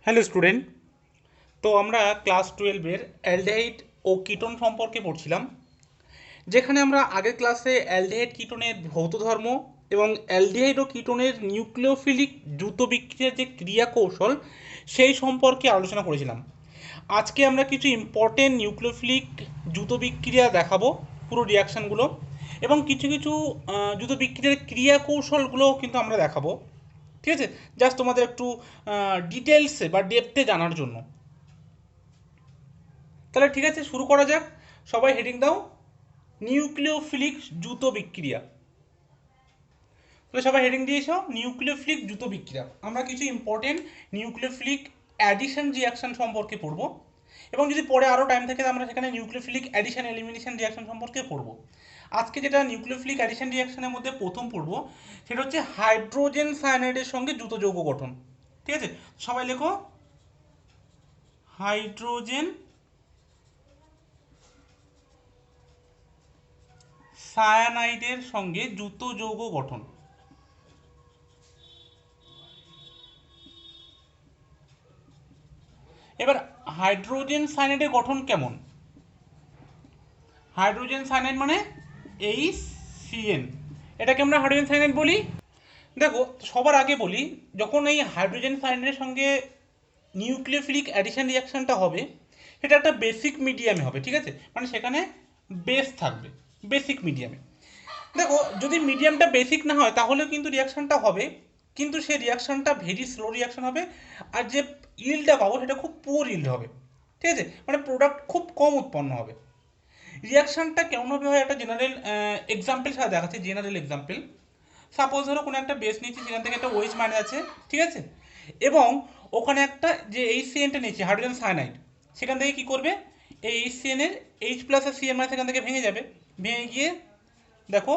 Hello student. তো আমরা class 12-এর aldehyde ও ketone সম্পর্কে পড়ছিলাম, যেখানে আমরা আগের ক্লাসে অ্যালডিহাইড কিটোনের ভৌত ধর্ম এবং অ্যালডিহাইড ও কিটোনের নিউক্লিওফিলিক দ্রুত বিক্রিয়ার যে ক্রিয়া কৌশল সেই সম্পর্কে আলোচনা করেছিলাম। আজকে আমরা কিছু ইম্পর্টেন্ট নিউক্লিওফিলিক দ্রুত বিক্রিয়া দেখাবো, পুরো রিয়াকশানগুলো, এবং কিছু কিছু দ্রুত বিক্রিয়ার ক্রিয়া কৌশলগুলোও কিন্তু আমরা দেখাবো। ঠিক আছে, জাস্ট তোমাদের একটু ডিটেলসে বা ডেপথে জানার জন্য। তাহলে ঠিক আছে, শুরু করা যাক। সবাই হেডিং দাও, নিউক্লিওফিলিক দ্রুত বিক্রিয়া। তাহলে সবাই হেডিং দিয়েছ নিউক্লিওফিলিক দ্রুত বিক্রিয়া। আমরা কিছু ইম্পর্টেন্ট নিউক্লিওফিলিক অ্যাডিশন রিয়াকশন সম্পর্কে পড়বো, এবং যদি পরে আরও টাইম থাকে আমরা সেখানে নিউক্লিওফিলিক অ্যাডিশন এলিমিনেশন রিয়াকশন সম্পর্কে পড়বো। আজকে যেটা নিউক্লিওফিলিক অ্যাডিশন রিয়াকশনের মধ্যে প্রথম পড়বো সেটা হচ্ছে হাইড্রোজেন সায়ানাইডের সঙ্গে দ্রুত যৌগ গঠন। ঠিক আছে, সবাই লেখো হাইড্রোজেন সায়ানাইডের সঙ্গে দ্রুত যৌগ গঠন। এবার হাইড্রোজেন সায়ানাইডের গঠন কেমন? হাইড্রোজেন সায়ানাইড মানে HCN, এটাকে আমরা হাইড্রোজেন সায়ানাইড বলি। দেখো, সবার আগে বলি, যখন এই হাইড্রোজেন সায়ানাইডের সঙ্গে নিউক্লিওফিলিক অ্যাডিশন রিয়াকশনটা হবে, সেটা একটা বেসিক মিডিয়ামে হবে। ঠিক আছে, মানে সেখানে বেস থাকবে বেসিক মিডিয়ামে। দেখো, যদি মিডিয়ামটা বেসিক না হয় তাহলেও কিন্তু রিয়াকশনটা হবে, কিন্তু সেই রিয়াকশনটা ভেরি স্লো রিয়াকশন হবে, আর যে ইল্ডটা পাবো সেটা খুব পুয়ার ইল্ড হবে। ঠিক আছে, মানে প্রোডাক্ট খুব কম উৎপন্ন হবে। রিয়াকশনটা কেমনভাবে হয় একটা জেনারেল এক্সাম্পল সাথে দেখাচ্ছি। জেনারেল এক্সাম্পল, সাপোজ ধরো কোনো একটা বেস নিয়েছি, সেখান থেকে একটা ওয়েজ মাইনাস আছে, ঠিক আছে, এবং ওখানে একটা যে HCN-টা নিয়েছি হাইড্রোজেন সায়ানাইড, সেখান থেকে কি করবে, এই HCN-এর H প্লাস আর CN মাইনাস সেখান থেকে ভেঙে যাবে। ভেঙে গিয়ে দেখো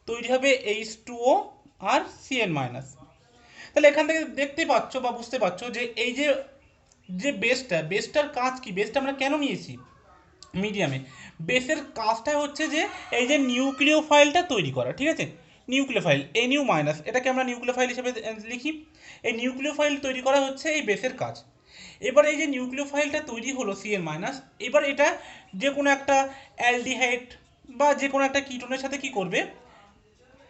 তৈরি হবে H2O আর CN মাইনাস। তাহলে এখান থেকে দেখতে পাচ্ছ বা বুঝতে পারছো যে এই যে যে বেসটার কাজ কি, বেসটা আমরা কেন নিয়েছি মিডিয়ামে। বেসের কাজটা হচ্ছে যে এই যে নিউক্লিওফাইলটা তৈরি করা। ঠিক আছে, নিউক্লিওফাইল NU মাইনাস, এটাকে আমরা নিউক্লিওফাইল হিসেবে লিখি। এই নিউক্লিওফাইল তৈরি করা হচ্ছে এই বেসের কাজ। এবার এই যে নিউক্লিওফাইলটা তৈরি হলো CN মাইনাস, এবার এটা যে কোনো একটা অ্যালডিহাইড বা যে কোনো একটা কিটোনের সাথে কি করবে,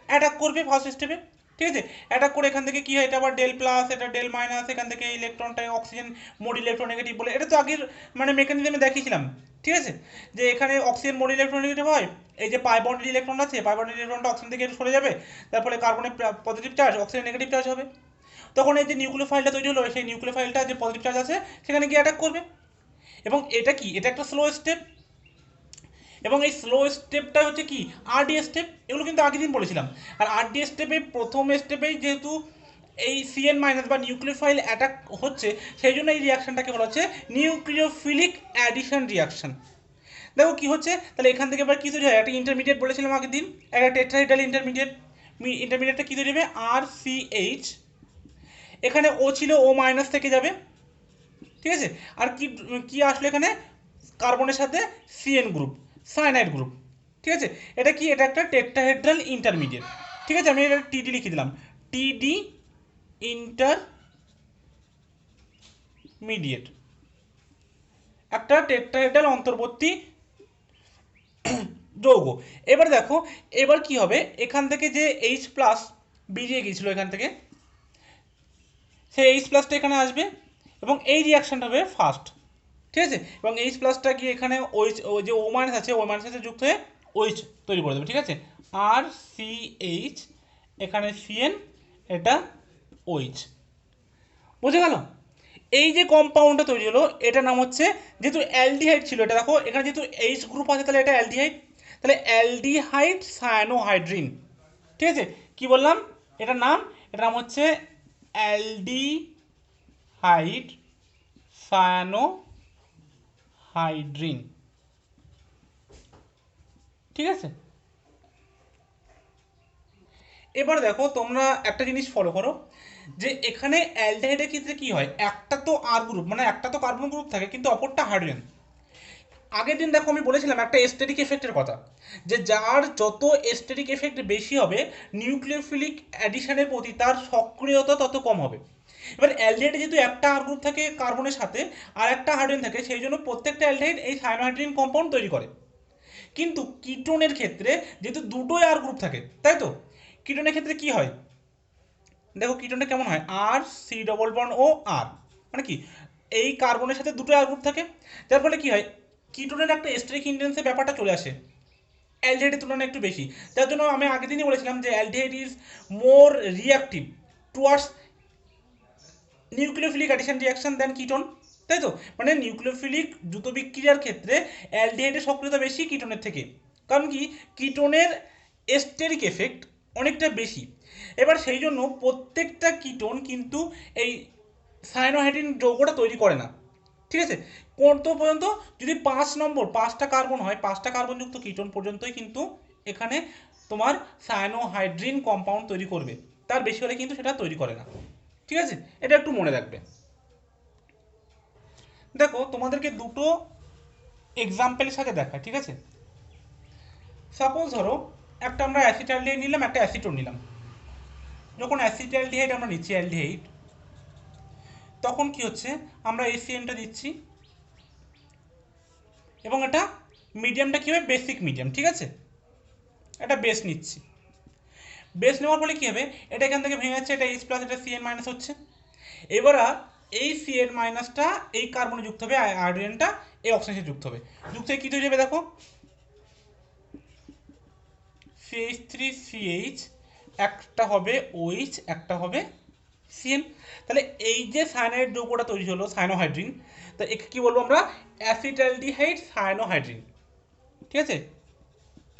অ্যাটাক করবে ফার্স্ট স্টেপে। ঠিক আছে, অ্যাটাক করে এখান থেকে কি হয়, এটা আবার ডেল প্লাস, এটা ডেল মাইনাস, এখান থেকে ইলেকট্রনটা অক্সিজেন মোড ইলেকট্রোনেগেটিভ বলে, এটা তো আগের মানে মেকানিজমে দেখিয়েছিলাম। ঠিক আছে, যে এখানে অক্সিজেন মোড ইলেকট্রোনেগেটিভ হয়, এই যে পাই বন্ডেড ইলেকট্রন আছে, পাই বন্ডেড ইলেকট্রনটা অক্সিজেন থেকে সরে যাবে, তারপরে কার্বনের positive charge, oxygen negative charge হবে। তখন এই যে নিউক্লিওফাইলটা তৈরি হলো, সেই নিউক্লিওফাইলটা যে পজিটিভ চার্জ আছে সেখানে গিয়ে অ্যাটাক করবে। এবং এটা কি, এটা একটা স্লো স্টেপ, এবং এই স্লো স্টেপটা হচ্ছে কি RD স্টেপ। এগুলো কিন্তু আগের দিন বলেছিলাম। আর RD স্টেপে প্রথম স্টেপেই যেহেতু এই CN মাইনাস বা নিউক্লিওফাইল অ্যাটাক হচ্ছে, সেই জন্য এই রিয়াকশনটাকে বলা হচ্ছে নিউক্লিওফিলিক অ্যাডিশন রিয়াকশন। দেখো কি হচ্ছে, তাহলে এখান থেকে এবার কি তৈরি হয়, একটা ইন্টারমিডিয়েট বলেছিলাম আগের দিন, একটা টেট্রাহাইড্রাল ইন্টারমিডিয়েট। ইন্টারমিডিয়েটটা কি তৈরি হবে, RCH, এখানে ও ছিল ও মাইনাস থেকে যাবে। ঠিক আছে, আর কি কি আসলো এখানে, কার্বনের সাথে CN গ্রুপ, সায়ানাইড গ্রুপ। ঠিক আছে, এটা কি, এটা একটা টেট্রাহেড্রাল ইন্টারমিডিয়েট। ঠিক আছে, আমি এটা TD লিখে দিলাম, TD ইন্টারমিডিয়েট, একটা টেট্রাহেড্রাল অন্তর্বর্তী যৌগ। এবার দেখো, এবার কি হবে, এখান থেকে যে H প্লাস বেরিয়ে গিয়েছিল এখান থেকে, সেই H প্লাসটা এখানে আসবে এবং এই রিয়াকশনটা হবে ফার্স্ট। ঠিক আছে, এবং H প্লাসটা গিয়ে এখানে ওই যে ও মাইনাস আছে, ওই মাইনাস সাথে যুক্ত হয়ে OH তৈরি করে দেবে। ঠিক আছে, RCH, এখানে CN, এটা OH। বুঝে গেল? এই যে কম্পাউন্ডটা তৈরি হলো, এটার নাম হচ্ছে, যেহেতু অ্যালডিহাইড ছিল, এটা দেখো এখানে যেহেতু H গ্রুপ আছে, তাহলে এটা অ্যালডিহাইড, তাহলে অ্যালডিহাইড সায়ানোহাইড্রিন। ঠিক আছে, কি বললাম এটার নাম, এটার নাম হচ্ছে অ্যালডিহাইড সায়ানোহাইড্রিন। ঠিক আছে, এবার দেখো তোমরা একটা জিনিস ফলো করো, যে এখানে অ্যালডিহাইডের ক্ষেত্রে কি হয়, একটা তো আর গ্রুপ মানে একটা তো কার্বন গ্রুপ থাকে, কিন্তু অপরটা হাইড্রোজেন। আগের দিন দেখো আমি বলেছিলাম একটা এস্টেটিক এফেক্টের কথা, যে যার যত এস্টেটিক এফেক্ট বেশি হবে, নিউক্লিওফিলিক অ্যাডিশনের প্রতি তার সক্রিয়তা তত কম হবে। এবার অ্যালডিহাইডে যেহেতু একটা আর গ্রুপ থাকে কার্বনের সাথে আর একটা হাইড্রোজেন থাকে, সেই জন্য প্রত্যেকটা অ্যালডিহাইড এই সায়ানোহাইড্রিন কম্পাউন্ড তৈরি করে। কিন্তু কিটোনের ক্ষেত্রে যেহেতু দুটোই আর গ্রুপ থাকে, তাই তো, কিটোনের ক্ষেত্রে কি হয় দেখো, কিটোনটা কেমন হয়, আর সি ডবল বন্ড ও আর, মানে কি এই কার্বনের সাথে দুটো আর গ্রুপ থাকে, যার ফলে কি হয় কিটোনের একটা স্টেরিক ইন্টেন্সের ব্যাপারটা চলে আসে অ্যালডিহাইডের তুলনায় একটু বেশি। যার জন্য আমি আগের দিনই বলেছিলাম যে aldehyde is more reactive towards nucleophilic addition reaction than ketone, তাই তো, মানে নিউক্লিওফিলিক দ্রুত বিক্রিয়ার ক্ষেত্রে অ্যালডিহাইডের সক্রিয়তা বেশি কিটোনের থেকে, কারণ কি কিটোনের এস্টেরিক এফেক্ট অনেকটা বেশি। এবার সেই জন্য প্রত্যেকটা কিটোন কিন্তু এই সায়ানোহাইড্রিন যৌগটা তৈরি করে না, ঠিক আছে, কত পর্যন্ত, যদি 5 নম্বর 5টা কার্বন হয়, 5টা কার্বনযুক্ত কিটোন পর্যন্তই কিন্তু এখানে তোমার সায়ানোহাইড্রিন কম্পাউন্ড তৈরি করবে, তার বেশি হলে কিন্তু সেটা তৈরি করে না, ঠিক আছে, এটা একটু মনে রাখবে। দেখো তোমাদেরকে দুটো এক্সাম্পলের সাথে দেখায়, ঠিক আছে, সাপোজ ধরো একটা আমরা অ্যাসিটালডিহাইড নিলাম, একটা অ্যাসিটোন নিলাম। যখন অ্যাসিটালডিহাইড আমরা নিচ্ছি অ্যালডিহাইড, তখন কি হচ্ছে, আমরা এসিএনটা দিচ্ছি এবং এটা মিডিয়ামটা কী হবে, বেসিক মিডিয়াম, ঠিক আছে, এটা বেস নিচ্ছি। বেস নেওয়ার ফলে কী হবে, এটা এখান থেকে ভেঙে যাচ্ছে, এটা এইচ প্লাস, এটা সিএন মাইনাস হচ্ছে। এবার এই সিএন মাইনাসটা এই কার্বনে যুক্ত হবে, হাইড্রোজেনটা এই অক্সিজেনে যুক্ত হবে, যুক্ত হয়ে কী তৈরি হবে দেখো, CH3CH, একটা হবে OH, একটা হবে সিএন। তাহলে এই যে সায়ানাইড যৌগটা তৈরি হলো সায়ানোহাইড্রিন, তা একে কি বলবো আমরা, অ্যাসিটালডিহাইড সায়ানোহাইড্রিন, ঠিক আছে,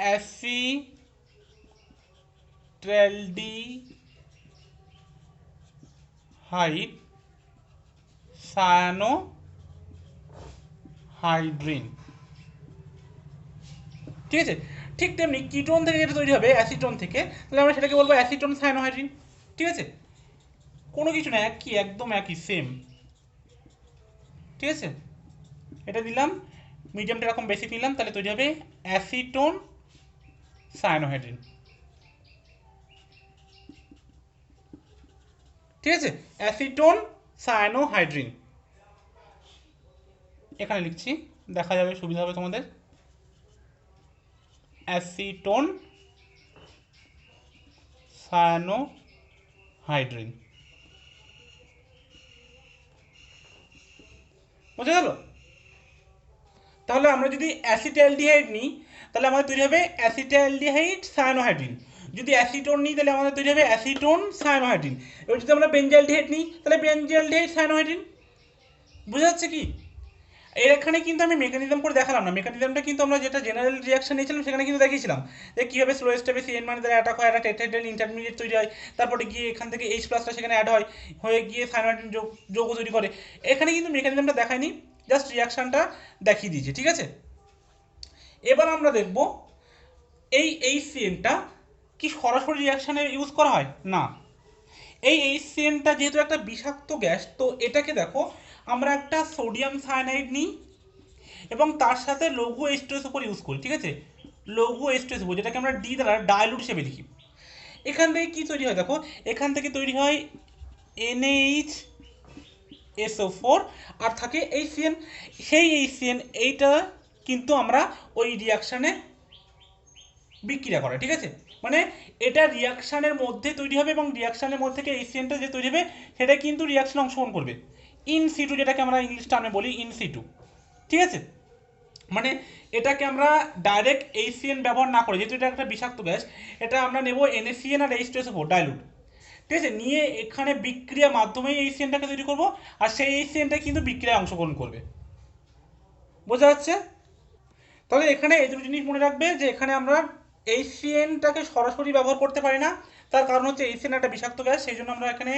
অ্যাসিটালডিহাইড সায়ানোহাইড্রিন, ঠিক আছে। ঠিক তেমনি কিটোন থেকে যেটা তৈরি হবে অ্যাসিটোন থেকে, তাহলে আমরা সেটাকে বলবো অ্যাসিটোন সায়ানোহাইড্রিন, ঠিক আছে, কোনো কিছু না, একই, একদম একই, সেম, ঠিক আছে। এটা দিলাম, মিডিয়ামটা এরকম বেসিক নিলাম, তাহলে তৈরি হবে অ্যাসিটোন সায়ানোহাইড্রিন, ঠিক আছে, অ্যাসিটোন সায়ানোহাইড্রিন এখানে লিখছি, দেখা যাবে, সুবিধা হবে তোমাদের, অ্যাসিটোন সায়ানোহাইড্রিন, বুঝে গেল। তাহলে আমরা যদি অ্যাসিটালডিহাইড নিই তাহলে আমাদের তৈরি হবে অ্যাসিটালডিহাইড সায়ানোহাইড্রিন, যদি অ্যাসিটোন নিই তাহলে আমাদের তৈরি হবে অ্যাসিটোন সায়ানোহাইড্রিন। এবার যদি আমরা বেনজালডিহাইড নিই তাহলে বেনজালডিহাইড সায়ানোহাইড্রিন, বুঝা যাচ্ছে কি। এখানে কিন্তু আমি মেকানিজম করে দেখালাম না, মেকানিজমটা কিন্তু আমরা যেটা জেনারেল রিয়াকশন নিয়েছিলাম সেখানে কিন্তু দেখিয়েছিলাম যে কীভাবে স্লো স্টেপে সিএন মানে দ্বারা অ্যাটাক হয়, একটা টেট্রাহাইড্রাল ইন্টারমিডিয়েট তৈরি হয়, তারপরে গিয়ে এখান থেকে এইচ প্লাসটা সেখানে অ্যাড হয়, হয়ে গিয়ে সায়ানোহাইড্রিন যৌগ তৈরি করে। এখানে কিন্তু মেকানিজমটা দেখায়নি, জাস্ট রিয়াকশনটা দেখিয়ে দিয়েছে, ঠিক আছে। এবার আমরা দেখব এই HCN-টা কি সরাসরি রিয়াকশানে ইউজ করা হয় না, এই HCN-টা যেহেতু একটা বিষাক্ত গ্যাস, তো এটাকে দেখো আমরা একটা সোডিয়াম সায়ানাইড নিই এবং তার সাথে লঘু H2SO4 ইউজ করি, ঠিক আছে, লঘু H2SO4 যেটাকে আমরা ডি দ্বারা ডাইলুট হিসেবে লিখি। এখান থেকে কি তৈরি হয় দেখো, এখান থেকে তৈরি হয় NaHSO4 আর থাকে HCN, সেই HCN এইটা কিন্তু আমরা ওই রিয়াকশানে বিক্রিয়া করে, ঠিক আছে, মানে এটা রিয়াকশানের মধ্যে তৈরি হবে এবং রিয়াকশানের মধ্যে থেকে HCN-টা যে তৈরি হবে সেটা কিন্তু রিয়াকশানে অংশগ্রহণ করবে ইন সিটু, যেটাকে আমরা ইংলিশ টার্মে বলি ইন সিটু, ঠিক আছে। মানে এটাকে আমরা ডাইরেক্ট HCN ব্যবহার না করে, যেহেতু এটা একটা বিষাক্ত গ্যাস, এটা আমরা নেব NaCN আর H2SO4 ডাইলুট, ঠিক আছে, নিয়ে এখানে বিক্রিয়ার মাধ্যমেই HCN-টাকে তৈরি করব আর সেই HCN-টা কিন্তু বিক্রিয়ায় অংশগ্রহণ করবে, বোঝা যাচ্ছে। তাহলে এখানে এই দুটো জিনিস মনে রাখবে যে এখানে আমরা HCN-টাকে সরাসরি ব্যবহার করতে পারি না, তার কারণ হচ্ছে HCN একটা বিষাক্ত গ্যাস, সেই জন্য আমরা এখানে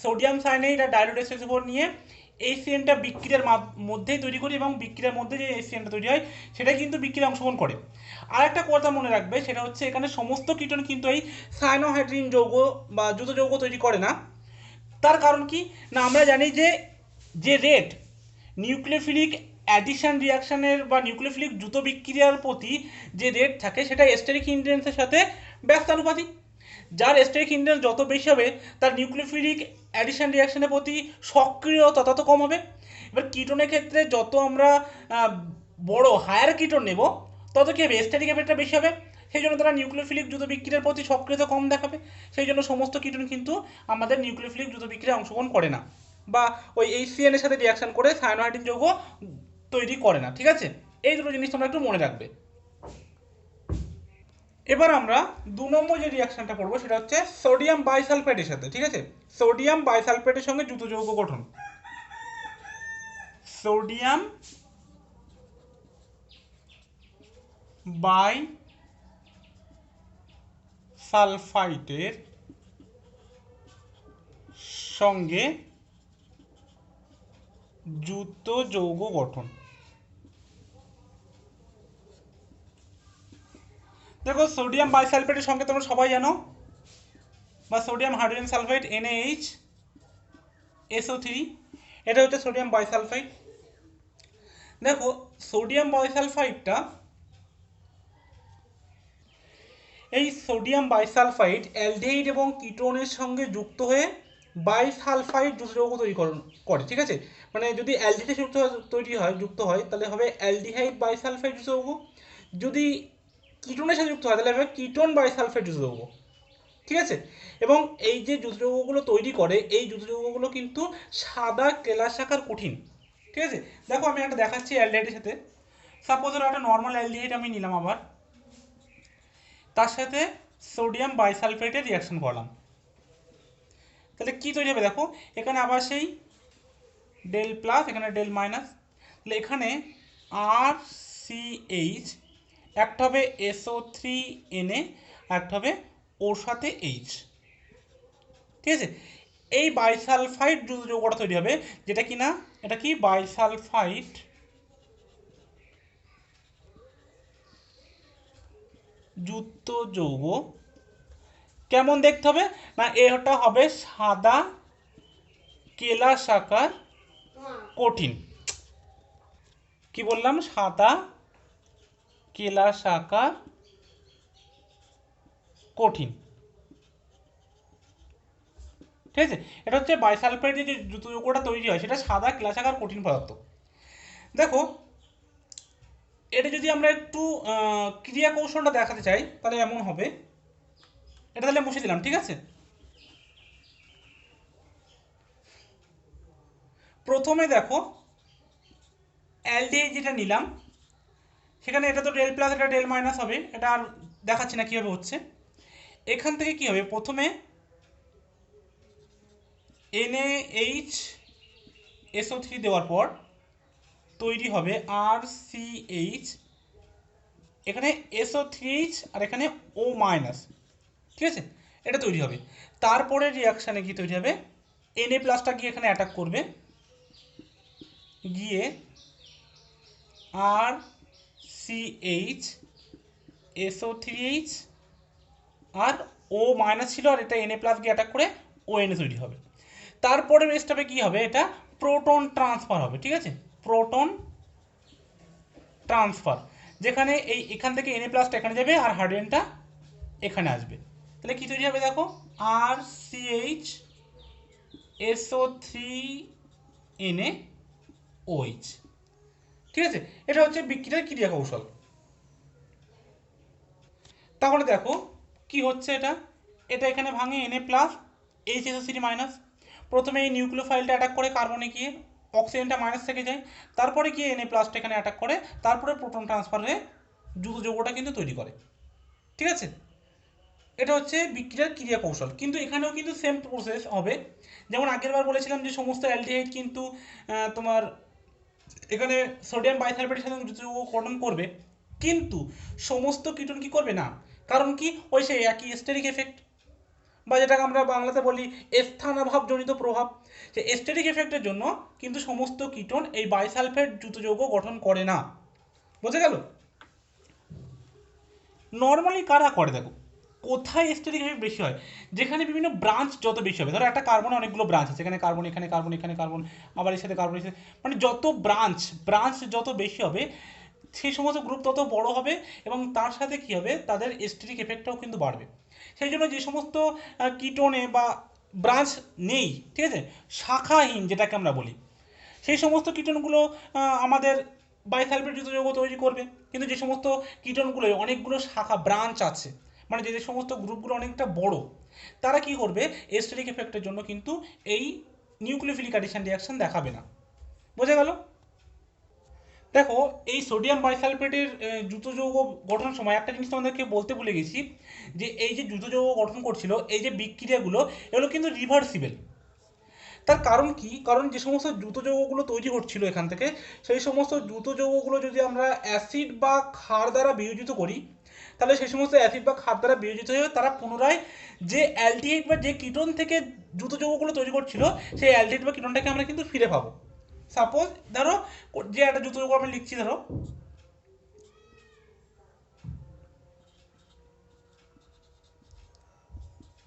সোডিয়াম সায়ানাইড আর ডাইলুট H2SO4 নিয়ে HCN-টা বিক্রিয়ার মধ্যেই তৈরি করি এবং বিক্রিয়ার মধ্যে যে HCN-টা তৈরি হয় সেটা কিন্তু বিক্রিয়ায় অংশগ্রহণ করে। আর একটা কথা মনে রাখবে, সেটা হচ্ছে এখানে সমস্ত কিটোন কিন্তু এই সায়ানোহাইড্রিন যৌগ বা যৌগ যৌগ তৈরি করে না। তার কারণ কি না, আমরা জানি যে যে রেট নিউক্লিওফিলিক অ্যাডিশন রিয়াকশনের বা নিউক্লিওফিলিক দ্রুত বিক্রিয়ার প্রতি যে রেট থাকে সেটা স্টেরিক হিন্ড্রেন্সের সাথে ব্যস্তানুপাতিক। যার স্টেরিক হিন্ড্রেন্স যত বেশি হবে তার নিউক্লিওফিলিক অ্যাডিশন রিয়াকশনের প্রতি সক্রিয়তা তত কম হবে। এবার কিটোনের ক্ষেত্রে যত আমরা বড় হায়ার কিটোন নেব তত কি হবে, স্ট্যাটিক এফেক্টটা বেশি হবে। সেই জন্য তারা নিউক্লিওফিলিক দ্রুত বিক্রিয়ার প্রতি সক্রিয়তা কম দেখাবে। সেই জন্য সমস্ত কিটোন কিন্তু আমাদের নিউক্লিওফিলিক দ্রুত বিক্রিয়ায় অংশগ্রহণ করে না, বা ওই HCN এর সাথে রিয়াকশন করে সায়ানোহাইড্রিন যৌগ তৈরি করে না। ঠিক আছে, এই দুটো জিনিস তোমরা একটু মনে রাখবে। এবার আমরা 2 নম্বর যে রিয়াকশনটা পড়বো সেটা হচ্ছে সোডিয়াম বাইসালফেটের সাথে। ঠিক আছে, সোডিয়াম বাইসালফেটের সঙ্গে দ্রুত যৌগ গঠন। সোডিয়াম বাই সালফাইটের সঙ্গে যুক্ত যৌগ গঠন। দেখো সোডিয়াম বাইসালফেটের সঙ্গে তোমরা সবাই জানো, বা সোডিয়াম হাইড্রোজেন সালফাইড NaHSO3, এটা হচ্ছে সোডিয়াম বাইসালফাইড। দেখো সোডিয়াম বাইসালফাইডটা, এই সোডিয়াম বাইসালফাইড অ্যালডিহাইড এবং কিটোনের সঙ্গে যুক্ত হয়ে বাইসালফাইড যৌগ তৈরি করে। ঠিক আছে, মানে যদি অ্যালডিহাইড যুক্ত হয় তাহলে হবে অ্যালডিহাইড বাইসালফাইড যৌগ, যদি কিটোনের সাথে যুক্ত হয় তাহলে হবে কিটোন বাইসালফাইড যৌগ। ঠিক আছে, এবং এই যে যৌগ যৌগগুলো তৈরি করে এই যৌগ যৌগগুলো কিন্তু সাদা কেলাসাকার কঠিন। ঠিক আছে, দেখো আমি একটা দেখাচ্ছি অ্যালডিহাইডের সাথে। সাপোজ একটা নর্মাল অ্যালডিহাইড আমি নিলাম, আবার তার সাথে সোডিয়াম বাইসালফেটের রিয়াকশন করলাম, তাহলে কি তৈরি হবে দেখো, এখানে আবার সেই ডেল প্লাস, এখানে ডেল মাইনাস, তাহলে এখানে RCH, একটা হবে SO3Na, একটা হবে ওর সাথে H। ঠিক আছে, এই বাইসালফাইড যৌগটা তৈরি হবে, যেটা কি না, এটা কি বাইসালফাইড যুক্ত যৌগ। কেমন দেখতে হবে না, এটা হবে সাদা কেলাসাকার কঠিন। কি বললাম, সাদা কেলাসাকার কঠিন। ঠিক আছে, এটা হচ্ছে বাইসালফাইডের যে যুক্ত যৌগটা তৈরি হয় সেটা সাদা কেলাসাকার কঠিন পদার্থ। দেখো এটা যদি আমরা একটু ক্রিয়া কৌশলটা দেখাতে চাই তাহলে এমন হবে, এটা তাহলে মুছে দিলাম। ঠিক আছে, প্রথমে দেখো অ্যালডিহাইড যেটা নিলাম সেখানে এটা তো ডেল প্লাস, এটা ডেল মাইনাস হবে, এটা আর দেখাচ্ছি না কীভাবে হচ্ছে। এখান থেকে কি হবে, প্রথমে NaHSO3 দেওয়ার পর তৈরি হবে RCH, এখানে SO3H আর এখানে O মাইনাস। ঠিক আছে, এটা তৈরি হবে। তারপরে রিয়াকশানে কি তৈরি হবে, Na প্লাসটা গিয়ে এখানে অ্যাটাক করবে, গিয়ে RCH SO3H আর O মাইনাস ছিল, আর এটা Na প্লাস গিয়ে অ্যাটাক করে ONA তৈরি হবে। তারপরে স্টেপে কি হবে, এটা প্রোটন ট্রান্সফার হবে। ঠিক আছে, প্রোটন ট্রান্সফার, যেখানে এখান থেকে Na প্লাসটা এখানে যাবে আর হাইড্রোজেনটা এখানে আসবে। তাহলে কি তৈরি হবে দেখো, RCH SO3NaOH। ঠিক আছে, এটা হচ্ছে বিক্রিয়ার ক্রিয়া কৌশল। তাহলে দেখো কি হচ্ছে, এটা এখানে ভাঙে Na প্লাস HSO3 মাইনাস, প্রথমে এই নিউক্লিওফাইলটা অ্যাটাক করে কার্বনে গিয়ে অক্সিজেনটা মাইনাস থেকে যায়, তারপরে গিয়ে Na প্লাসটা এখানে অ্যাটাক করে, তারপরে প্রোটন ট্রান্সফার হয়ে যুত যৌগটা কিন্তু তৈরি করে। ঠিক আছে, এটা হচ্ছে বিক্রিয়ার ক্রিয়া কৌশল। কিন্তু এখানেও কিন্তু সেম প্রসেস হবে, যেমন আগের বার বলেছিলাম যে সমস্ত অ্যালডিহাইড কিন্তু তোমার এখানে সোডিয়াম বাইসালফেটের সাথে যুত যৌগ গঠন করবে, কিন্তু সমস্ত কিটোন কি করবে না। কারণ কি, ওই সেই একই স্টেরিক এফেক্ট, বা যেটাকে আমরা বাংলাতে বলি স্থানাভাবজনিত প্রভাব। যে স্টেরিক এফেক্টের জন্য কিন্তু সমস্ত কিটোন এই বাইসালফেট যুত যৌগ গঠন করে না। বোঝা গেল? নর্মালি কারা করে দেখো, কোথায় স্টেরিক এফেক্ট বেশি হয়, যেখানে বিভিন্ন ব্রাঞ্চ যত বেশি হবে। ধরো একটা কার্বনে অনেকগুলো ব্রাঞ্চ আছে, এখানে কার্বন, এখানে কার্বন, এখানে কার্বন, আবার এর সাথে কার্বন, মানে যত ব্রাঞ্চ যত বেশি হবে সেই সমস্ত গ্রুপ তত বড় হবে, এবং তার সাথে কি হবে, তাদের স্টেরিক এফেক্টটাও কিন্তু বাড়বে। সেই জন্য যে সমস্ত কিটোনে বা ব্রাঞ্চ নেই, ঠিক আছে, শাখাহীন যেটাকে আমরা বলি, সেই সমস্ত কীটনগুলো আমাদের বাইসালফেট যুক্ত যৌগ তৈরি করবে। কিন্তু যে সমস্ত কীটনগুলো অনেকগুলো শাখা ব্রাঞ্চ আছে, মানে যে সমস্ত গ্রুপগুলো অনেকটা বড়, তারা কি করবে, এস্টেরিক এফেক্টের জন্য কিন্তু এই নিউক্লিওফিলিক অ্যাডিশন রিয়াকশন দেখাবে না। বোঝা গেল? দেখো, এই সোডিয়াম বাইসালফেটের যুত যৌগ গঠন সময় একটা জিনিস তোমাদেরকে বলতে ভুলে গেছি, যে এই যে যুত যৌগ গঠন করছিল, এই যে বিক্রিয়াগুলো, এগুলো কিন্তু রিভার্সিবল। তার কারণ কি? কারণ যে সমস্ত দ্রুত যৌগগুলো তৈরি হচ্ছিল এখান থেকে, সেই সমস্ত দ্রুত যৌগগুলো যদি আমরা অ্যাসিড বা ক্ষার দ্বারা বিয়োজিত করি, তাহলে সেই সমস্ত অ্যাসিড বা ক্ষার দ্বারা বিয়োজিত হয়ে তারা পুনরায় যে অ্যালডিহাইড বা যে কিটোন থেকে দ্রুত যৌগগুলো তৈরি করছিল, সেই অ্যালডিহাইড বা কিটোনটাকে আমরা কিন্তু ফিরে পাবো। সাপোজ ধরো যে একটা দ্রুত যৌগ আমরা লিখছি, ধরো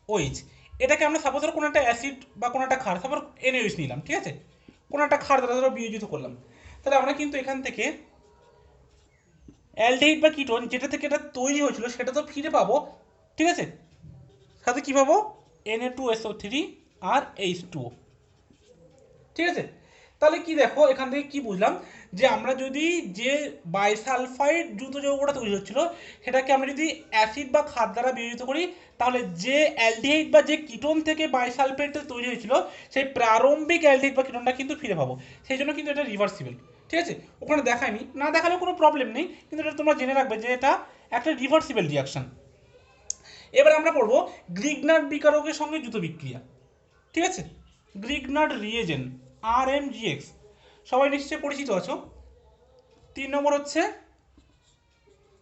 ওইচ, এটাকে আমরা সাপোজ ধরো কোনো একটা অ্যাসিড বা কোনো একটা ক্ষার, সাপোজ NaOH নিলাম, ঠিক আছে, কোনো একটা ক্ষার দ্বারা ধরো বিয়োজিত করলাম, তাহলে আমরা কিন্তু এখান থেকে অ্যালডিহাইড বা কিটোন যেটা থেকে এটা তৈরি হয়েছিল সেটা তো ফিরে পাবো, ঠিক আছে, সাথে কি পাবো, Na2SO3 আর H2O, ঠিক আছে। তাহলে কি দেখো, এখান থেকে কি বুঝলাম, যে আমরা যদি যে বাইসালফাইড দ্রুত যৌগটা তৈরি হচ্ছিল সেটাকে আমরা যদি অ্যাসিড বা ক্ষার দ্বারা বিয়োজিত করি, তাহলে যে অ্যালডিহাইড বা যে কিটোন থেকে বাইসালফেট তৈরি হয়েছিল সেই প্রারম্ভিক অ্যালডিহাইড বা কিটোনটা কিন্তু ফিরে পাবো। সেই জন্য কিন্তু এটা রিভার্সিবল, ঠিক আছে। ওখানে দেখায়নি, না দেখালেও কোনো প্রবলেম নেই, কিন্তু এটা তোমরা জেনে রাখবে যে এটা একটা রিভার্সিবল রিয়াকশন। এবার আমরা পড়বো গ্রিগনার্ড বিকারকের সঙ্গে দ্রুত বিক্রিয়া, ঠিক আছে। গ্রিগনার্ড রিয়েজেন্ট, RMGX, সবাই নিশ্চয়ই পরিচিত আছো। 3 নম্বর হচ্ছে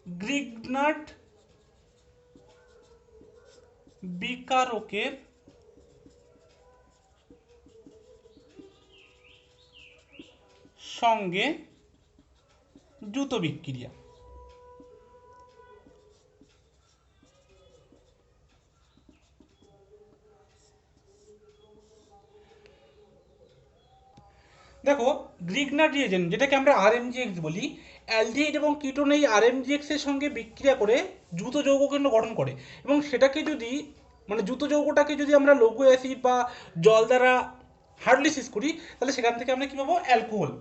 গ্রিগনার্ড বিকারকের সঙ্গে দ্রুত বিক্রিয়া। দেখো, গ্রিগনার্ড রিয়েজেন্ট যেটাকে আমরা RMGX বলি, অ্যালডিহাইড এবং কিটোন এই RMGX এর সঙ্গে বিক্রিয়া করে দ্রুত যৌগ কিন্তু গঠন করে, এবং সেটাকে যদি, মানে দ্রুত যৌগটাকে যদি আমরা লঘু অ্যাসিড বা জল দ্বারা হাইড্রোলিসিস করি, তাহলে সেখান থেকে আমরা কি পাবো, অ্যালকোহল।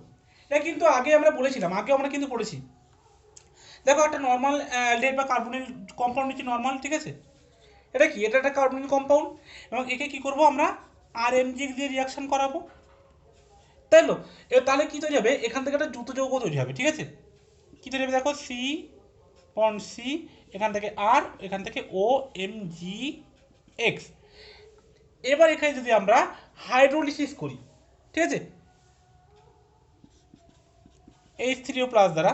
এটা কিন্তু আগে আমরা বলেছিলাম, আগে আমরা কিন্তু পড়েছি। দেখো, একটা নর্মাল অ্যালডিহাইড বা কার্বনিল কম্পাউন্ড হচ্ছে নর্মাল, ঠিক আছে, এটা কি, এটা একটা কার্বনিল কম্পাউন্ড, এবং একে কি করব আমরা, RMGX দিয়ে রিয়াকশন করাবো, তাই তো। তাহলে কি তৈরি হবে, এখান থেকে একটা দ্রুত যৌগ তৈরি হবে, ঠিক আছে। কি তৈরি হবে দেখো, সি বন্ড সি, এখান থেকে আর, এখান থেকে OMGX। এবার এখানে যদি আমরা হাইড্রোলিসিস করি, ঠিক আছে, H3O প্লাস দ্বারা,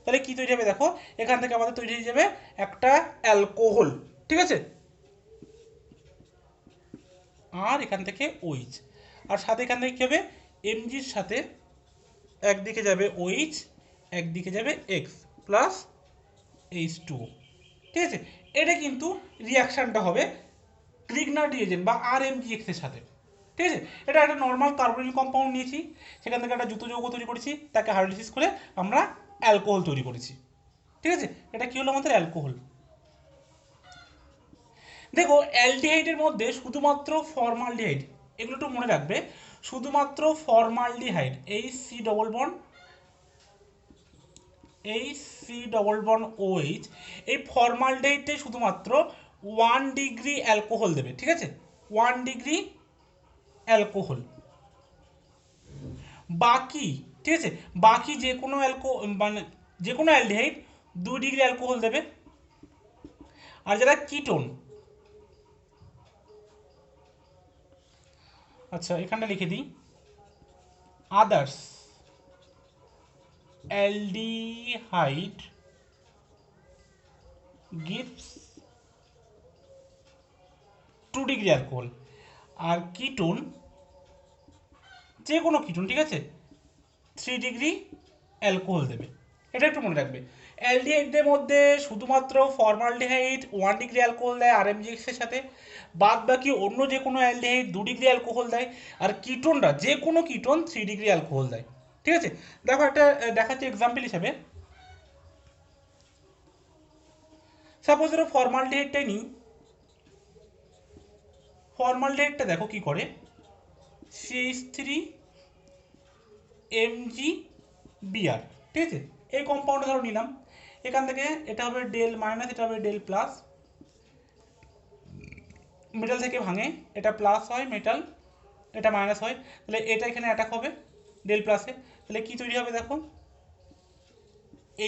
তাহলে কি তৈরি হবে দেখো, এখান থেকে আমাদের তৈরি হয়ে যাবে একটা অ্যালকোহল, ঠিক আছে, আর এখান থেকে OH, আর সাথে এখান থেকে কি হবে, MGর সাথে একদিকে যাবে OH, একদিকে যাবে X প্লাস H2O, ঠিক আছে। এটা কিন্তু রিয়াকশনটা হবে গ্রিগনার্ড রিয়েজেন্ট বা RMGX এর সাথে, ঠিক আছে। এটা একটা নর্মাল কার্বনিল কম্পাউন্ড নিয়েছি, সেখান থেকে একটা দ্রুত যৌগ তৈরি করেছি, তাকে হাইড্রোলিসিস করে আমরা অ্যালকোহল তৈরি করেছি, ঠিক আছে। এটা কি হলো আমাদের অ্যালকোহল। দেখো, অ্যালডিহাইডের মধ্যে শুধুমাত্র ফর্মালডিহাইড, এগুলো একটু মনে রাখবে, শুধুমাত্র formaldehyde, H3 double bond OH, এই ফর্মালডিহাইডটাই শুধুমাত্র 1 ডিগ্রি অ্যালকোহল দেবে, ঠিক আছে, 1 ডিগ্রি অ্যালকোহল। বাকি, ঠিক আছে, বাকি যে কোনো মানে যে কোনো অ্যালডিহাইড 2 ডিগ্রি অ্যালকোহল দেবে। আর যারা কিটোন, আচ্ছা এখানটা লিখে দিই, others aldehyde gives 2 degree alcohol, আর কিটোন, যে কোনো কিটোন, ঠিক আছে, 3 ডিগ্রি অ্যালকোহল দেবে। এটা একটু মনে রাখবে, অ্যালডিহাইডের মধ্যে শুধুমাত্র ফর্মালডিহাইড 1 ডিগ্রি অ্যালকোহল দেয় RMGX এর সাথে, বাদ বাকি অন্য যে কোনো অ্যালডিহাইড 2 ডিগ্রি অ্যালকোহল দেয়, আর কিটোনরা যে কোনো কিটোন 3 ডিগ্রি অ্যালকোহল দেয়, ঠিক আছে। দেখো একটা দেখাচ্ছি এক্সাম্পল হিসাবে, সাপোজ ধরো ফর্মালডিহাইডটাই নিই, ফর্মালডিহাইডটা দেখো কি করে, CH3 MgBr, ঠিক আছে। এই কম্পাউন্ডটা ধরো নিলাম, এখান থেকে এটা হবে ডেল মাইনাস, এটা হবে ডেল প্লাস, মেটাল থেকে ভাঙে, এটা প্লাস হয় মেটাল, এটা মাইনাস হয়, তাহলে এটা এখানে অ্যাটাক হবে ডেল প্লাসে, তাহলে কি তৈরি হবে দেখো,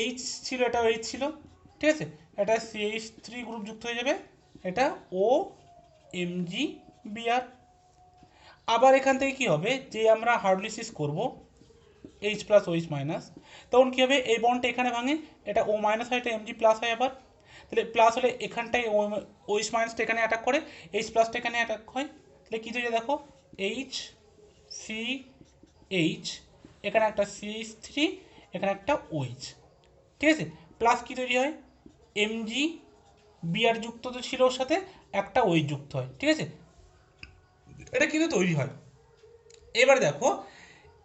এইচ ছিল, এটা এইচ ছিল, ঠিক আছে, এটা CH3 গ্রুপ যুক্ত হয়ে যাবে, এটা OMgBr। আবার এখান থেকে কি হবে, যে আমরা হাইড্রোলিসিস করব H প্লাস OH মাইনাস, তখন কী হবে, এই বন্ডটা এখানে ভাঙে, এটা O মাইনাস হয়, এটা Mg প্লাস হয় আবার, তাহলে প্লাস হলে এখানটায় OH মাইনাসটা এখানে অ্যাটাক করে, H প্লাসটা এখানে অ্যাটাক হয়, তাহলে কী তৈরি দেখো, HCH, এখানে একটা CH3, এখানে একটা OH, ঠিক আছে, প্লাস কী তৈরি হয়, MgBr যুক্ত তো ছিল ওর সাথে, একটা OH যুক্ত হয়, ঠিক আছে, এটা কিন্তু তৈরি হয়। এবার দেখো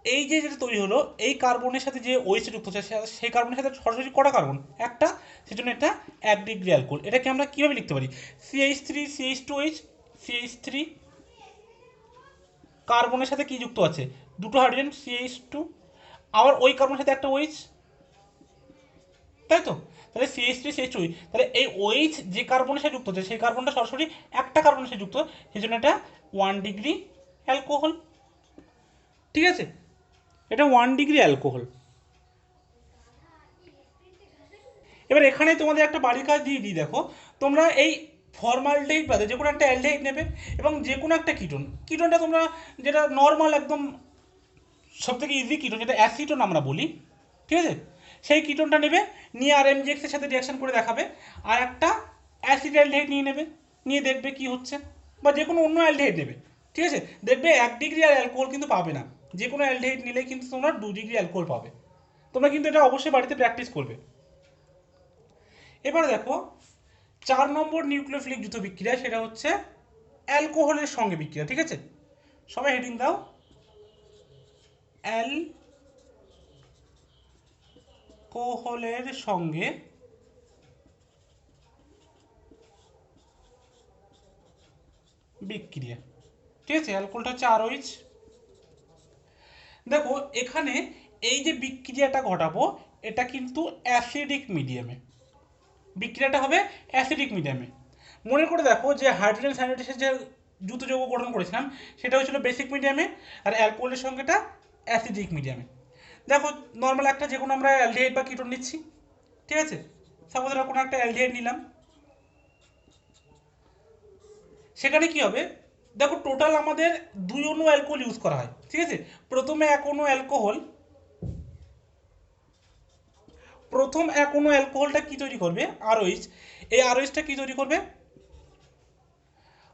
এই যে যেটা তৈরি হলো, এই কার্বনের সাথে যে OH যুক্ত হচ্ছে সেই কার্বনের সাথে সরাসরি কটা কার্বন, একটা, সেজন্য এটা 1 ডিগ্রি অ্যালকোহল। এটাকে আমরা কীভাবে লিখতে পারি, CH3 CH2OH, CH3 কার্বনের সাথে কি যুক্ত আছে, দুটো হাইড্রোজেন CH2, আবার ওই কার্বনের সাথে একটা OH, তাই তো, তাহলে CH3 CH2OH, তাহলে এই OH যে কার্বনের সাথে যুক্ত হচ্ছে সেই কার্বনটা সরাসরি একটা কার্বনের সাথে যুক্ত, সেই জন্য এটা 1 ডিগ্রি অ্যালকোহল, ঠিক আছে, এটা 1 ডিগ্রি অ্যালকোহল। এবার এখানে তোমাদের একটা বাড়ির কাজ দিয়ে দিই, দেখো তোমরা এই ফর্মালডিহাইড বাদে যে কোনো একটা অ্যালডিহাইড নেবে এবং যে কোনো একটা কিটোনটা তোমরা যেটা নর্মাল একদম সব থেকে ইজি কিটোন, যেটা অ্যাসিটোন আমরা বলি, ঠিক আছে, সেই কিটোনটা নেবে, নিয়ে আর এমজিএক্সের সাথে রিয়াকশন করে দেখাবে, আর একটা অ্যাসিড অ্যালডিহাইড নিয়ে নেবে, নিয়ে দেখবে কি হচ্ছে, বা যে কোনো অন্য অ্যালডিহাইড নেবে, ঠিক আছে, দেখবে 1 ডিগ্রি আর অ্যালকোহল কিন্তু পাবে না, যে কোনো অ্যালডিহাইড নিলে কিন্তু তোমরা 2 ডিগ্রি অ্যালকোহল পাবে। তোমরা কিন্তু এটা অবশ্যই বাড়িতে প্র্যাকটিস করবে। এবার দেখো 4 নম্বর নিউক্লিওফিলিক যুদ্ধ বিক্রিয়া, সেটা হচ্ছে অ্যালকোহলের সঙ্গে বিক্রিয়া, ঠিক আছে, সবাই হেডিং দাও, অ্যালকোহলের সঙ্গে বিক্রিয়া, ঠিক আছে, অ্যালকোহলটা হচ্ছে ROH। দেখো এখানে এই যে বিক্রিয়াটা ঘটাবো, এটা কিন্তু অ্যাসিডিক মিডিয়ামে, বিক্রিয়াটা হবে অ্যাসিডিক মিডিয়ামে। মনে করে দেখো যে হাইড্রোজেন সায়ানাইডের যে যৌথ যৌগ গঠন করেছিলাম সেটা হচ্ছিল বেসিক মিডিয়ামে, আর অ্যালকোহলের সঙ্গেটা অ্যাসিডিক মিডিয়ামে। দেখো নর্মাল একটা যে কোনো আমরা অ্যালডিহাইড বা কিটোন নিচ্ছি, ঠিক আছে, সাপোজ আমরা কোনো একটা অ্যালডিহাইড নিলাম, সেখানে কি হবে, দেখো টোটাল আমাদের 2 অণু অ্যালকোহল ইউজ করা হয়, ঠিক আছে, প্রথমে এক অণু অ্যালকোহল, প্রথম এক অণু অ্যালকোহলটা কি তৈরি করবে, ROH, এই ROHটা কি তৈরি করবে,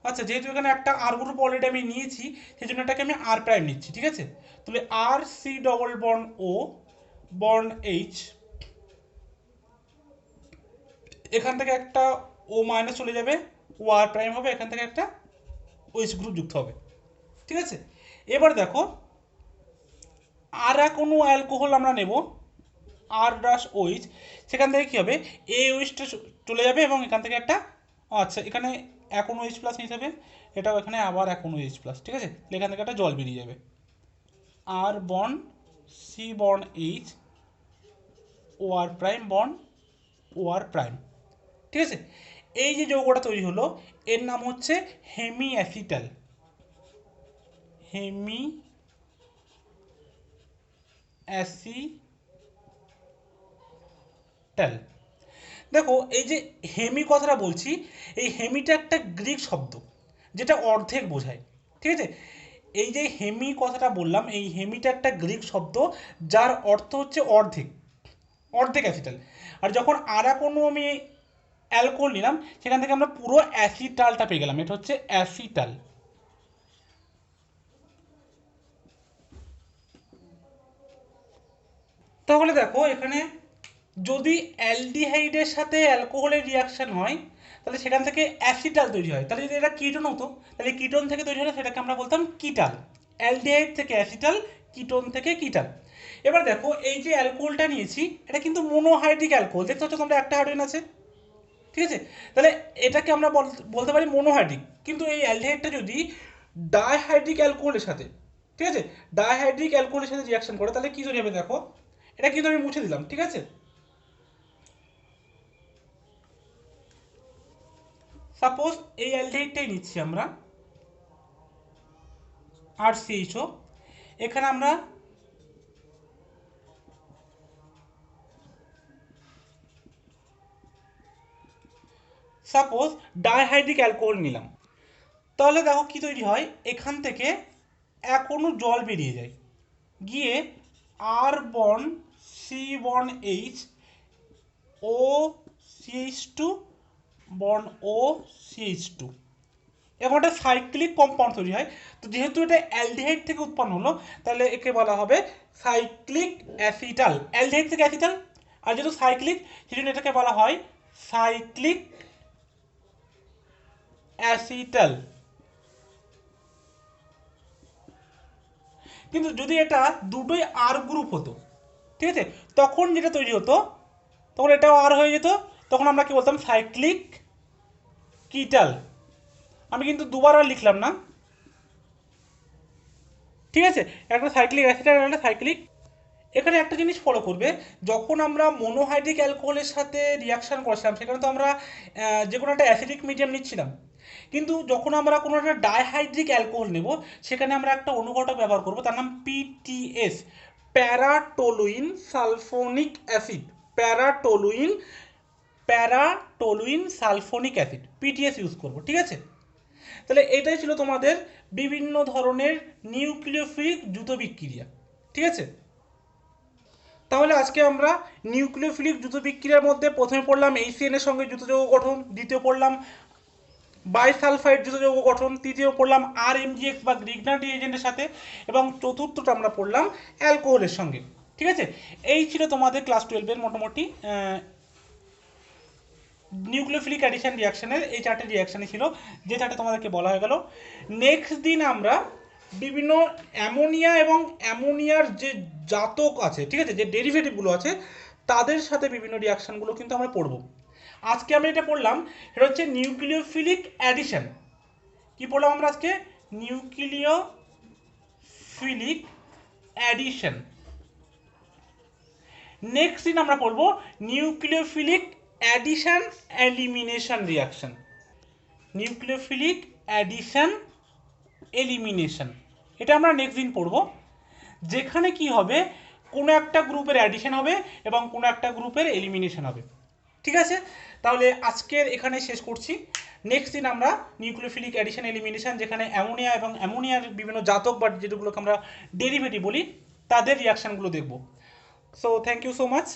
আচ্ছা যেহেতু এখানে একটা আর গ্রুপ অলরেডি আমি নিয়েছি সেই জন্য এটাকে আমি আর প্রাইম নিচ্ছি, ঠিক আছে, তাহলে আর সি ডবল বন্ড ও বন্ড এইচ, এখান থেকে একটা ও মাইনাস চলে যাবে, ও আর প্রাইম হবে, এখান থেকে একটা ওইচ গ্রুপ যুক্ত হবে, ঠিক আছে। এবার দেখো আর এক অণু অ্যালকোহল আমরা নেব, আর ড্যাশ ওইচ, সেখান থেকে কী হবে, এ ওইচটা চলে যাবে এবং এখান থেকে একটা, আচ্ছা এখানে এক অণু এইচ প্লাস হিসাবে, এটাও এখানে আবার এক অণু এইচ প্লাস, ঠিক আছে, এখান থেকে একটা জল বেরিয়ে যাবে, আর বন্ড সি বন্ড এইচ, ও আর প্রাইম বন্ড ও আর প্রাইম, ঠিক আছে। এই যে যৌগটা তৈরি হলো এর নাম হচ্ছে হেমি অ্যাসিটাল, হেমি অ্যাসিটাল। দেখো এই যে হেমি কথাটা বলছি, এই হেমিটা একটা গ্রিক শব্দ যেটা অর্ধেক বোঝায়, ঠিক আছে, এই যে হেমি কথাটা বললাম, এই হেমিটা একটা গ্রিক শব্দ যার অর্থ হচ্ছে অর্ধেক, অর্ধেক অ্যাসিটাল। আর যখন আর কোনো আমি অ্যালকোহল নিলাম সেখান থেকে আমরা পুরো অ্যাসিটালটা পেয়ে গেলাম, এটা হচ্ছে অ্যাসিটাল। তাহলে দেখো এখানে যদি অ্যালডিহাইডের সাথে অ্যালকোহলের রিয়াকশন হয় তাহলে সেখান থেকে অ্যাসিটাল তৈরি হয়, তাহলে যদি এটা কিটোন হতো তাহলে কিটোন থেকে তৈরি হলে সেটাকে আমরা বলতাম কিটাল, অ্যালডিহাইড থেকে অ্যাসিটাল, কিটোন থেকে কিটাল। এবার দেখো এই যে অ্যালকোহলটা নিয়েছি এটা কিন্তু মোনোহাইড্রিক অ্যালকোহল, দেখতে হচ্ছে তোমরা একটা হাইড্রোজেন আছে, ঠিক আছে, তাহলে এটাকে আমরা বলতে পারি মোনোহাইড্রিক। কিন্তু এই অ্যালডিহাইডটা যদি ডাইহাইড্রিক অ্যালকোহলের সাথে, ঠিক আছে, ডাইহাইড্রিক অ্যালকোহলের সাথে রিয়াকশন করে তাহলে কি তৈরি হবে দেখো, এটা কিন্তু আমি মুছে দিলাম, ঠিক আছে। সাপোজ এই অ্যালডিহাইডটাই নিচ্ছি আমরা, আর সিএইচও, এখানে আমরা সাপোজ ডাইহাইড্রিক অ্যালকোহল নিলাম, তাহলে দেখো কি তৈরি হয়, এখান থেকে এক অণু জল বেরিয়ে যায়, গিয়ে আর bond C bond H O CH two bond O CH two, এবং একটা সাইক্লিক কম্পাউন্ড তৈরি হয়। তো যেহেতু এটা অ্যালডিহাইড থেকে উৎপন্ন হলো, তাহলে একে বলা হবে সাইক্লিক অ্যাসিটাল, অ্যালডিহাইড থেকে অ্যাসিটাল, আর যেহেতু সাইক্লিক সেজন্য এটাকে বলা হয় সাইক্লিক অ্যাসিটাল। কিন্তু যদি এটা দুটোই আর গ্রুপ হতো, ঠিক আছে, তখন যেটা তৈরি হতো, তখন এটাও আর হয়ে যেত, তখন আমরা কি বলতাম সাইক্লিক কিটাল। আমি কিন্তু দুবার আর লিখলাম না, ঠিক আছে, একটা সাইক্লিক অ্যাসিটাল, একটা সাইক্লিক। এখানে একটা জিনিস ফলো করবে, যখন আমরা মোনোহাইড্রিক অ্যালকোহলের সাথে রিয়াকশান করছিলাম সেখানে তো আমরা যে কোনো একটা অ্যাসিডিক মিডিয়াম নিচ্ছিলাম, কিন্তু যখন আমরা কোনো একটা ডাইহাইড্রিক অ্যালকোহল নেব সেখানে আমরা একটা অনুঘটক ব্যবহার করব, তার নাম PTS, paratoluene sulphonic acid, paratoluene paratoluene sulphonic acid, PTS use করব, ঠিক আছে। তাহলে এটাই ছিল তোমাদের বিভিন্ন ধরনের নিউক্লিওফিলিক দ্রুত বিক্রিয়া, ঠিক আছে। তাহলে আজকে আমরা নিউক্লিওফিলিক দ্রুত বিক্রিয়ার মধ্যে প্রথমে পড়লাম এইচসিএন এর সঙ্গে দ্রুত যৌগ গঠন, দ্বিতীয় পড়লাম বাইসালফাইড দ্রুত যৌগ গঠন, তৃতীয় পড়লাম আরএমজিএক্স বা গ্রিগনার রিএজেন্টের সাথে, এবং চতুর্থটা আমরা পড়লাম অ্যালকোহলের সঙ্গে, ঠিক আছে। এই ছিল তোমাদের ক্লাস 12-এর মোটামুটি নিউক্লিওফিলিক অ্যাডিশন রিয়াকশনের এই চারটে রিয়াকশানই ছিল, যে চারটে তোমাদেরকে বলা হয়ে গেল। নেক্সট দিন আমরা বিভিন্ন অ্যামোনিয়া এবং অ্যামোনিয়ার যে জাতক আছে, ঠিক আছে, যে ডেরিভেটিভগুলো আছে তাদের সাথে বিভিন্ন রিয়াকশানগুলো কিন্তু আমরা পড়ব। আজকে আমরা এটা পড়লাম, এটা হচ্ছে নিউক্লিওফিলিক অ্যাডিশন। কি পড়লাম আমরা আজকে? Nucleophilic addition. নেক্সট দিন আমরা পড়ব nucleophilic addition elimination reaction, nucleophilic addition elimination, এটা আমরা নেক্সট দিন পড়ব, যেখানে কি হবে, কোনো একটা গ্রুপের অ্যাডিশন হবে এবং কোনো একটা গ্রুপের এলিমিনেশন হবে, ঠিক আছে। তাহলে আজকের এখানে শেষ করছি। নেক্সট দিন আমরা নিউক্লিওফিলিক অ্যাডিশন এলিমিনেশন, যেখানে অ্যামোনিয়া এবং অ্যামোনিয়ার বিভিন্ন জাতক বা যেগুলোকে আমরা ডেরিভেটিভ বলি তাদের রিয়াকশানগুলো দেখব। So thank you so much.